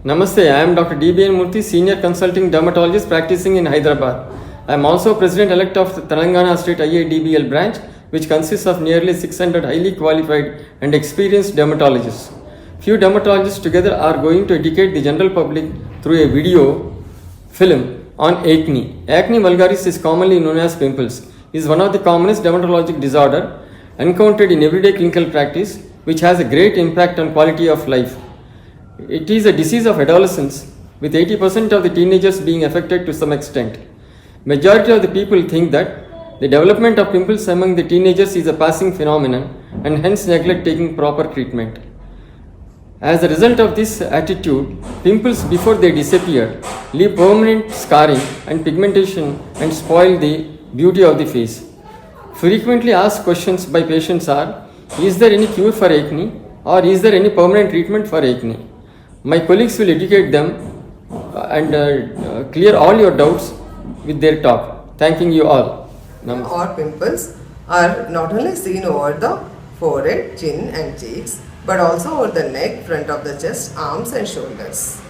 Namaste, I am Dr. DBN Murthy, Senior Consulting Dermatologist practicing in Hyderabad. I am also President-elect of the Telangana State IADBL branch, which consists of nearly 600 highly qualified and experienced dermatologists. Few dermatologists together are going to educate the general public through a video film on acne. Acne vulgaris is commonly known as pimples. It is one of the commonest dermatologic disorder encountered in everyday clinical practice, which has a great impact on quality of life. It is a disease of adolescence, with 80% of the teenagers being affected to some extent. Majority of the people think that the development of pimples among the teenagers is a passing phenomenon and hence neglect taking proper treatment. As a result of this attitude, pimples before they disappear leave permanent scarring and pigmentation and spoil the beauty of the face. Frequently asked questions by patients are, is there any cure for acne or is there any permanent treatment for acne? My colleagues will educate them and clear all your doubts with their talk. Thanking you all. Namaste. Or pimples are not only seen over the forehead, chin and cheeks, but also over the neck, front of the chest, arms and shoulders.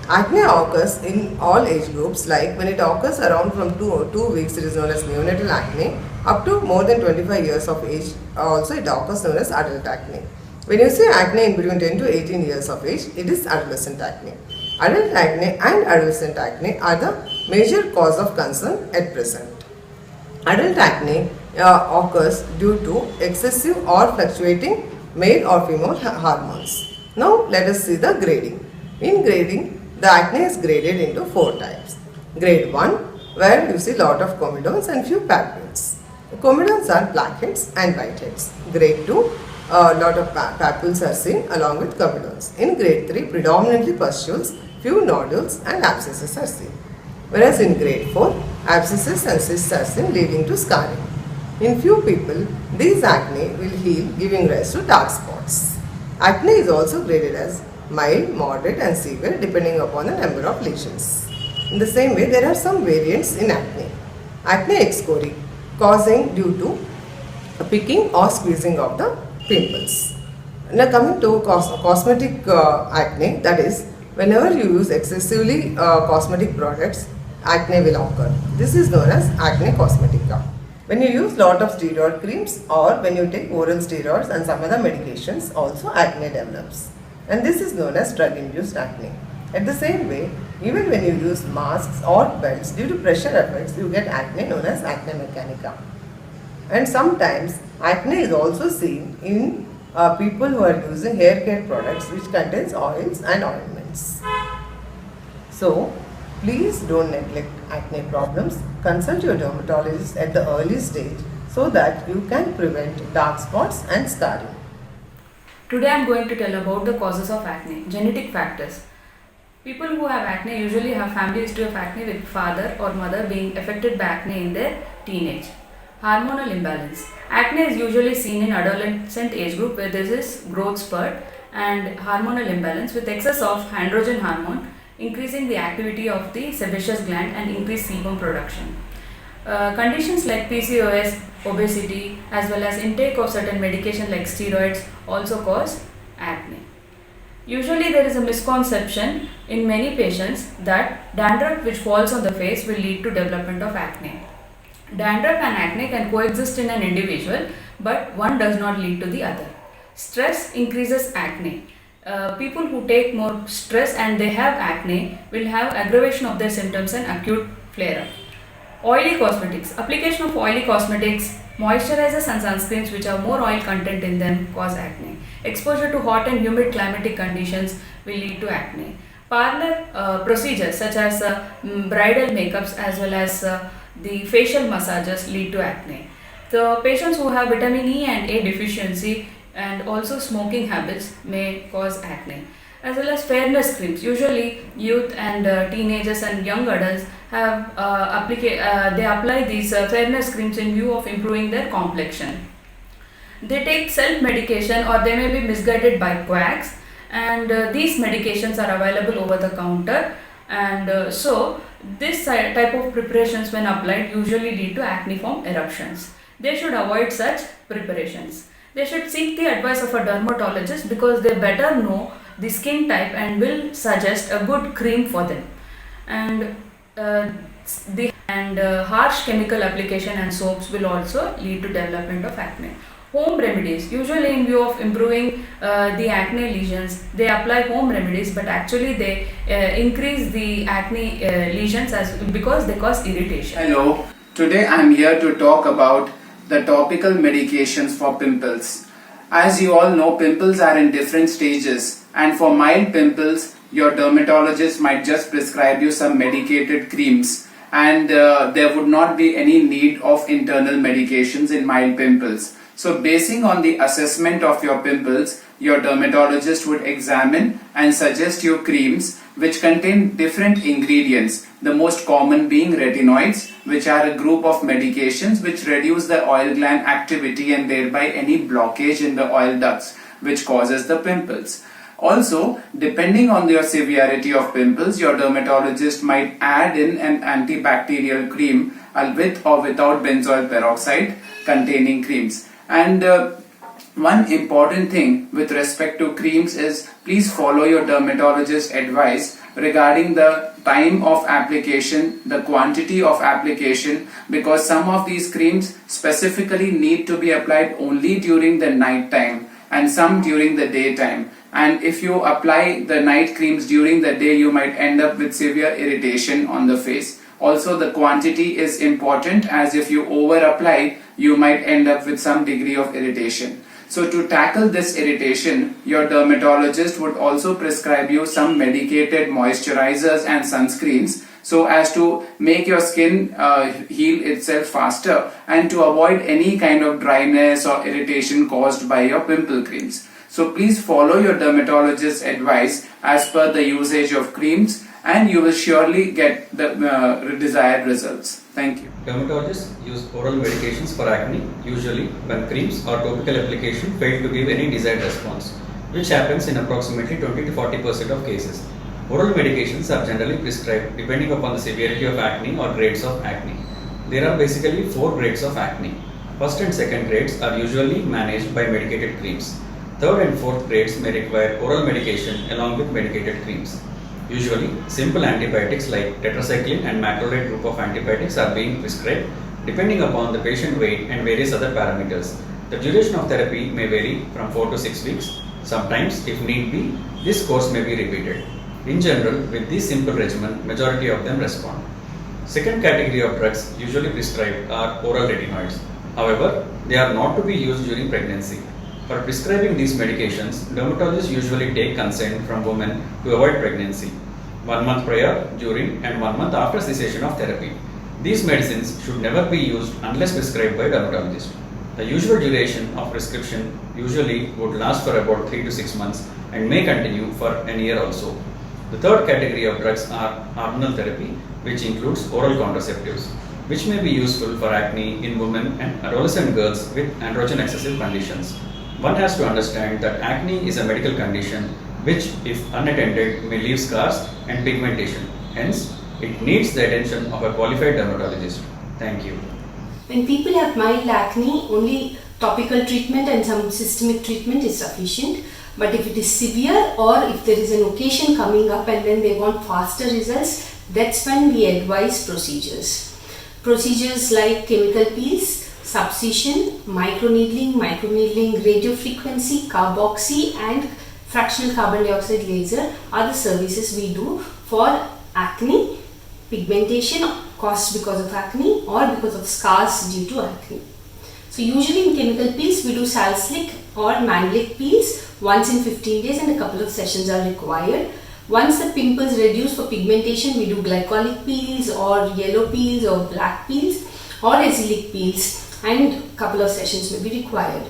Acne occurs in all age groups, like when it occurs around from 2 weeks, it is known as neonatal acne, up to more than 25 years of age, also it occurs known as adult acne. When you say acne in between 10 to 18 years of age, it is adolescent acne. Adult acne and adolescent acne are the major cause of concern at present. Adult acne occurs due to excessive or fluctuating male or female hormones. Now let us see the grading. In grading, the acne is graded into 4 types. Grade 1, where you see lot of comedones and few papules. The comedones are blackheads and whiteheads. Grade 2, lot of papules are seen along with comedones. In grade 3, predominantly pustules, few nodules and abscesses are seen. Whereas in grade 4, abscesses and cysts are seen leading to scarring. In few people, these acne will heal, giving rise to dark spots. Acne is also graded as mild, moderate and severe depending upon the number of lesions. In the same way, there are some variants in acne. Acne excoriae, causing due to picking or squeezing of the pimples. Now coming to cosmetic acne, that is, whenever you use excessively cosmetic products, acne will occur. This is known as acne cosmetica. When you use lot of steroid creams or when you take oral steroids and some other medications, also acne develops. And this is known as drug-induced acne. At the same way, even when you use masks or belts, due to pressure effects, you get acne known as acne mechanica. And sometimes acne is also seen in people who are using hair care products which contains oils and ointments. So, please don't neglect acne problems. Consult your dermatologist at the early stage so that you can prevent dark spots and scarring. Today I am going to tell about the causes of acne, genetic factors. People who have acne usually have family history of acne with father or mother being affected by acne in their teenage. Hormonal imbalance. Acne is usually seen in adolescent age group where there is growth spurt and hormonal imbalance with excess of androgen hormone increasing the activity of the sebaceous gland and increased sebum production. Conditions like PCOS, obesity as well as intake of certain medication like steroids also cause acne. Usually there is a misconception in many patients that dandruff which falls on the face will lead to development of acne. Dandruff and acne can coexist in an individual, but one does not lead to the other. Stress increases acne. People who take more stress and they have acne will have aggravation of their symptoms and acute flare-up. Oily cosmetics. Application of oily cosmetics, moisturizers and sunscreens which have more oil content in them cause acne. Exposure to hot and humid climatic conditions will lead to acne. Parlor procedures such as bridal makeups as well as the facial massages lead to acne. The patients who have vitamin E and A deficiency and also smoking habits may cause acne. As well as fairness creams. Usually youth and teenagers and young adults have they apply these fairness creams in view of improving their complexion. They take self-medication or they may be misguided by quacks, and these medications are available over the counter, and so this type of preparations when applied usually lead to acneiform eruptions. They should avoid such preparations. They should seek the advice of a dermatologist because they better know the skin type and will suggest a good cream for them. And harsh chemical application and soaps will also lead to development of acne. Home remedies, usually in view of improving the acne lesions, they apply home remedies, but actually they increase the acne lesions because they cause irritation. Hello, today I am here to talk about the topical medications for pimples. As you all know, pimples are in different stages, and for mild pimples, your dermatologist might just prescribe you some medicated creams, and there would not be any need of internal medications in mild pimples. So basing on the assessment of your pimples, your dermatologist would examine and suggest you creams which contain different ingredients, the most common being retinoids, which are a group of medications which reduce the oil gland activity and thereby any blockage in the oil ducts which causes the pimples. Also, depending on your severity of pimples, your dermatologist might add in an antibacterial cream with or without benzoyl peroxide containing creams. And one important thing with respect to creams is please follow your dermatologist's advice regarding the time of application, the quantity of application, because some of these creams specifically need to be applied only during the night time and some during the daytime. And if you apply the night creams during the day, you might end up with severe irritation on the face. Also, the quantity is important, as if you over apply, you might end up with some degree of irritation. So to tackle this irritation, your dermatologist would also prescribe you some medicated moisturizers and sunscreens so as to make your skin heal itself faster and to avoid any kind of dryness or irritation caused by your pimple creams. So please follow your dermatologist's advice as per the usage of creams, and you will surely get the desired results. Thank you. Dermatologists use oral medications for acne, usually when creams or topical application fail to give any desired response, which happens in approximately 20 to 40% of cases. Oral medications are generally prescribed depending upon the severity of acne or grades of acne. There are basically 4 grades of acne. First and second grades are usually managed by medicated creams. Third and fourth grades may require oral medication along with medicated creams. Usually, simple antibiotics like tetracycline and macrolide group of antibiotics are being prescribed depending upon the patient weight and various other parameters. The duration of therapy may vary from 4 to 6 weeks. Sometimes, if need be, this course may be repeated. In general, with this simple regimen, majority of them respond. Second category of drugs usually prescribed are oral retinoids. However, they are not to be used during pregnancy. For prescribing these medications, dermatologists usually take consent from women to avoid pregnancy, 1 month prior, during, and 1 month after cessation of therapy. These medicines should never be used unless prescribed by dermatologist. The usual duration of prescription usually would last for about 3 to 6 months and may continue for an year also. The third category of drugs are hormonal therapy, which includes oral contraceptives, which may be useful for acne in women and adolescent girls with androgen excessive conditions. One has to understand that acne is a medical condition which, if unattended, may leave scars and pigmentation. Hence, it needs the attention of a qualified dermatologist. Thank you. When people have mild acne, only topical treatment and some systemic treatment is sufficient. But if it is severe or if there is an occasion coming up and then they want faster results, that's when we advise procedures. Procedures like chemical peels, subcision, microneedling, radiofrequency, carboxy and fractional carbon dioxide laser are the services we do for acne, pigmentation caused because of acne or because of scars due to acne. So usually in chemical peels we do salicylic or mandelic peels once in 15 days and a couple of sessions are required. Once the pimples reduce for pigmentation, we do glycolic peels or yellow peels or black peels or acylic peels, and a couple of sessions may be required.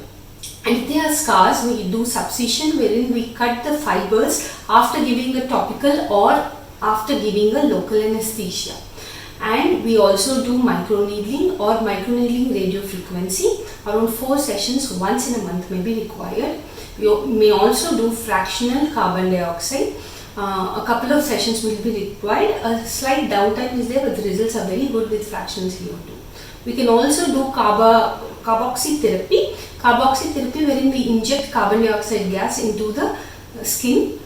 And if there are scars, we do subcision, wherein we cut the fibers after giving a topical or after giving a local anesthesia. And we also do microneedling or microneedling radiofrequency. Around 4 sessions once in a month may be required. You may also do fractional carbon dioxide. A couple of sessions will be required. A slight downtime is there, but the results are very good with fractional CO2. We can also do carboxy therapy. Carboxy therapy wherein we inject carbon dioxide gas into the skin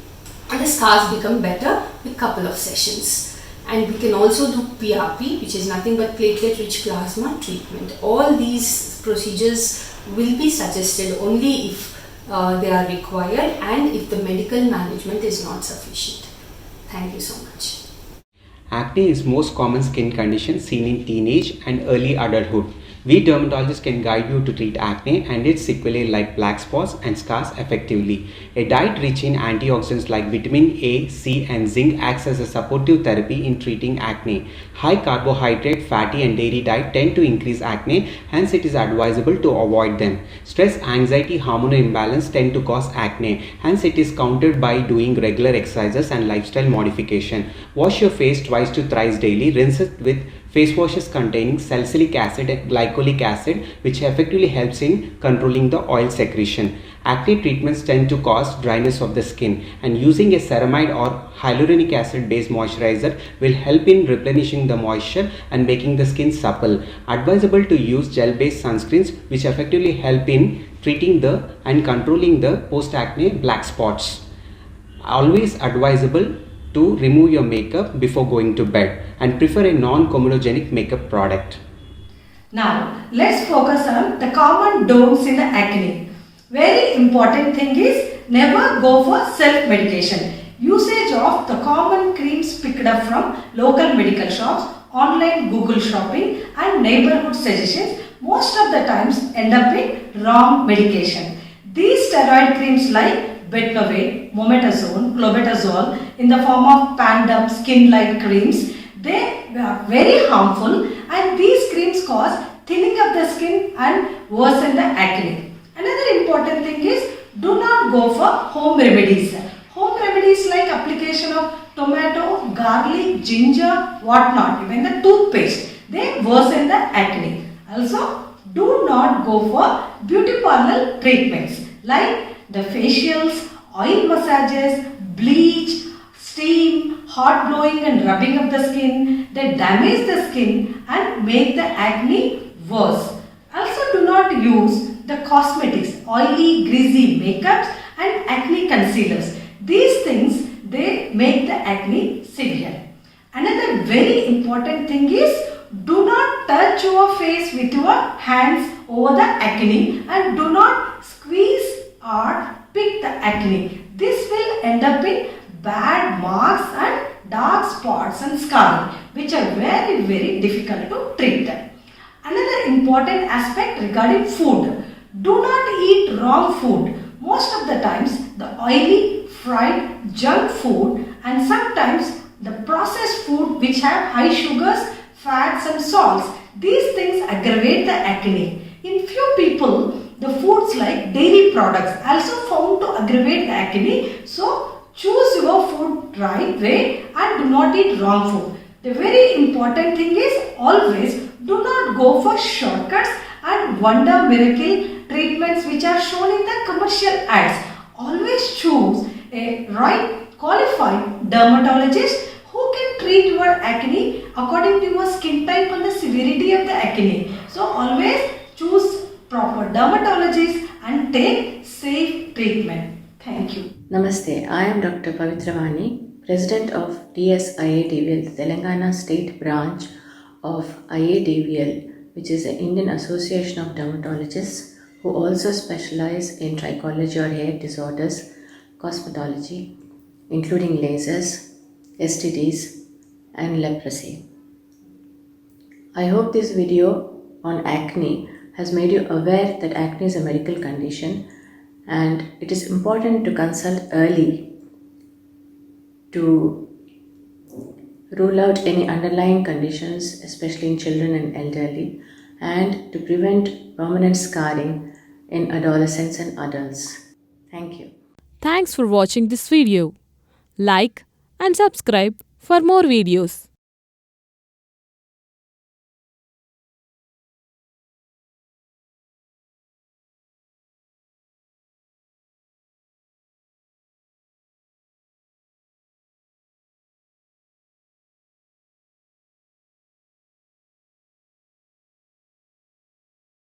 and the scars become better with couple of sessions. And we can also do PRP, which is nothing but platelet rich plasma treatment. All these procedures will be suggested only if they are required and if the medical management is not sufficient. Thank you so much. Acne is most common skin condition seen in teenage and early adulthood. We dermatologists can guide you to treat acne and its sequelae like black spots and scars effectively. A diet rich in antioxidants like vitamin A, C and zinc acts as a supportive therapy in treating acne. High carbohydrate, fatty and dairy diet tend to increase acne, hence it is advisable to avoid them. Stress, anxiety, hormonal imbalance tend to cause acne, hence it is countered by doing regular exercises and lifestyle modification. Wash your face twice to thrice daily, rinse it with face washes containing salicylic acid and glycolic acid, which effectively helps in controlling the oil secretion. Acne treatments tend to cause dryness of the skin, and using a ceramide or hyaluronic acid based moisturizer will help in replenishing the moisture and making the skin supple. Advisable to use gel based sunscreens which effectively help in treating the and controlling the post acne black spots. Always advisable to remove your makeup before going to bed and prefer a non-comedogenic makeup product. Now, let's focus on the common don'ts in acne. Very important thing is never go for self-medication. Usage of the common creams picked up from local medical shops, online Google shopping and neighborhood suggestions most of the times end up in wrong medication. These steroid creams like Betnovate, Mometazone, Clobetasol in the form of Pandem skin-like creams, they are very harmful and these creams cause thinning of the skin and worsen the acne. Another important thing is do not go for home remedies. Home remedies like application of tomato, garlic, ginger, whatnot, even the toothpaste, they worsen the acne. Also, do not go for beauty parlor treatments like the facials, oil massages, bleach, steam, hot blowing and rubbing of the skin. They damage the skin and make the acne worse. Also do not use the cosmetics, oily, greasy makeups and acne concealers. These things, they make the acne severe. Another very important thing is do not touch your face with your hands over the acne and do not squeeze or pick the acne. This will end up in bad marks and dark spots and scarring, which are very, very difficult to treat. Another important aspect regarding food. Do not eat wrong food. Most of the times the oily, fried, junk food and sometimes the processed food which have high sugars, fats and salts. These things aggravate the acne. In few people, the foods like dairy products also found to aggravate the acne. So choose your food right way and do not eat wrong food. The very important thing is always do not go for shortcuts and wonder miracle treatments which are shown in the commercial ads. Always choose a right qualified dermatologist who can treat your acne according to your skin type and the severity of the acne. So always choose proper dermatologist and take safe treatment. Thank you. Namaste, I am Dr. Pavitra Vani, President of TSIADVL, the Telangana State Branch of IADVL, which is the Indian Association of Dermatologists who also specialize in trichology or hair disorders, cosmetology, including lasers, STDs and leprosy. I hope this video on acne has made you aware that acne is a medical condition and it is important to consult early to rule out any underlying conditions, especially in children and elderly, and to prevent permanent scarring in adolescents and adults. Thank you. Thanks for watching this video. Like and subscribe for more videos.